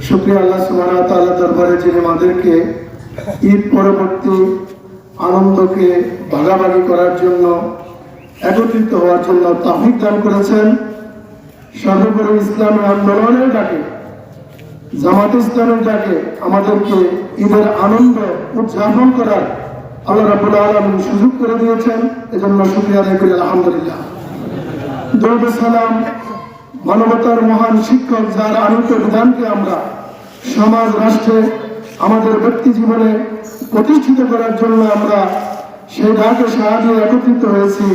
শুকরিয়া আল্লাহ সুবহানাহু ওয়া তাআলার দরবারে যিনি আমাদেরকে ঈদ পরবর্তী আনন্দকে ভাগাভাগি করার জন্য একত্রিত হওয়ার জন্য তৌফিক দান করেছেন। সর্বোপরি ইসলামী আন্দোলনের ডাকে, জামাত ইসলামের ডাকে আমাদেরকে ঈদের আনন্দ উদযাপন করার আল্লাহ রাব্বুল আলামিন সুযোগ করে দিয়েছেন। এজন্য শুকরিয়া আদায় করি আলহামদুলিল্লাহ। দরুদ সালাম মানবতার মহান শিক্ষক, যার আলোকিত বিধানকে আমরা সমাজ রাষ্ট্রে আমাদের ব্যক্তি জীবনে প্রতিষ্ঠিত করার জন্য আমরা সেই ডাকে সাড়া দিয়ে একত্রিত হয়েছি,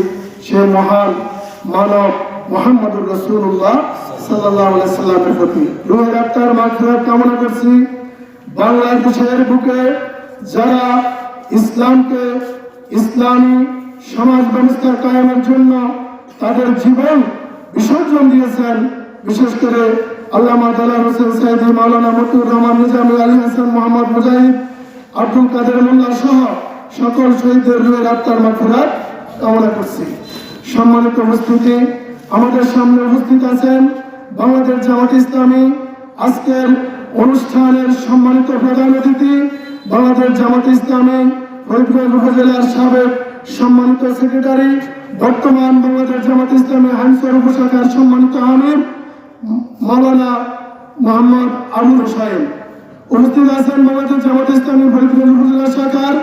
সেই মহান মানব মুহাম্মদুর রাসূলুল্লাহ সাল্লাল্লাহু আলাইহি সাল্লামের প্রতি রূহের আত্মার মাগফিরাত কামনা করছি। বাংলাদেশের বুকে যারা ইসলামকে, ইসলামী সমাজ ব্যবস্থা কায়েমের জন্য তাদের জীবন বিসর্জন দিয়েছেন, বিশেষ করে আল্লামা দেলাওয়ার হোসেন সাইদি, মাওলানা মতিউর রহমান নিজামী, আলী হাসান মোহাম্মদ মুজাহিদ, আব্দুল কাদের মোল্লা সহ সকল শহীদদের রূহের আত্মার মাগফিরাত কামনা করছি। সম্মানিত উপস্থিতি, আমাদের সামনে উপস্থিত আছেন বাংলাদেশ জামাত ইসলামী আজকের অনুষ্ঠানের সম্মানিত প্রধান অতিথি, বাংলাদেশ জামাত ইসলামী ফরিদগঞ্জ উপজেলার সাবেক সম্মানিত সেক্রেটারি, বর্তমান বাংলাদেশ জামাত ইসলামী হাইমসর উপশাখার সম্মানিত আমির মাওলানা মোহাম্মদ আবুল হোসেন। উপস্থিত আছেন বাংলাদেশ জামাত ইসলামী ফরিদগঞ্জ উপজেলা শাখার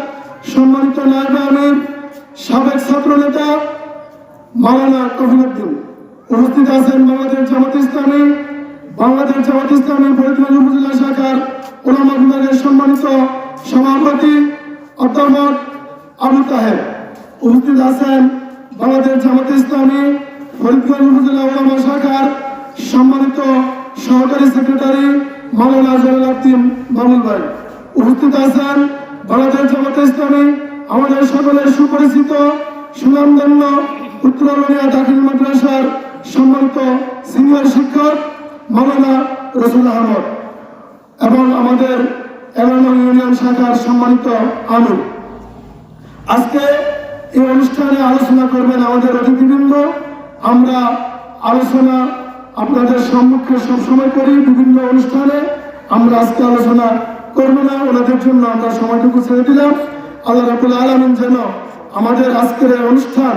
সম্মানিত নায়েব আমির, সাবেক ছাত্র নেতা মাওলানা কফিলউদ্দিন। উপস্থিত আছেন বাংলাদেশ জামাত ইসলামী ফরিদগঞ্জ উপজেলা শাখার উলামা বিভাগের সম্মানিত সভাপতি অধ্যাপক আবু তাহের। উপস্থিত আছেন বাংলাদেশ জামাত ইসলামী ফরিদগঞ্জ উপজেলা উলামা শাখার সম্মানিত সহকারী সেক্রেটারি মাওলানা জলালউদ্দিন বাবুল ভাই। উপস্থিত আছেন বাংলাদেশ জামাত ইসলামী আমাদের সকলের সুপরিচিত সুনামধন্য উত্তরবঙ্গিয়া দাখিল মাদ্রাসার সম্মানিত সিনিয়র শিক্ষক মাওলানা রসুল আহমদ এবং আমাদের 11 নং ইউনিয়ন শাখার সম্মানিত আমির। আজকে এই অনুষ্ঠানে আলোচনা করবেন আমাদের অতিথিবৃন্দ। আমরা আলোচনা আপনাদের সম্মুখে সবসময় করি বিভিন্ন অনুষ্ঠানে, আমরা আজকে আলোচনা করব না, ওনাদের জন্য আমরা সময়টুকু ছেড়ে দিলাম। আল্লাহ রাব্বুল আলামিন যেন আমাদের আজকের এই অনুষ্ঠান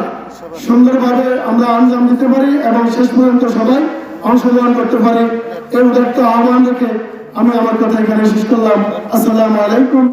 সুন্দরভাবে আমরা আঞ্জাম দিতে পারি এবং শেষ পর্যন্ত সবাই অংশগ্রহণ করতে পারি, এই উদাত্ত আহ্বান রেখে আমি আমার কথা এখানে শেষ করলাম। আসসালামু আলাইকুম।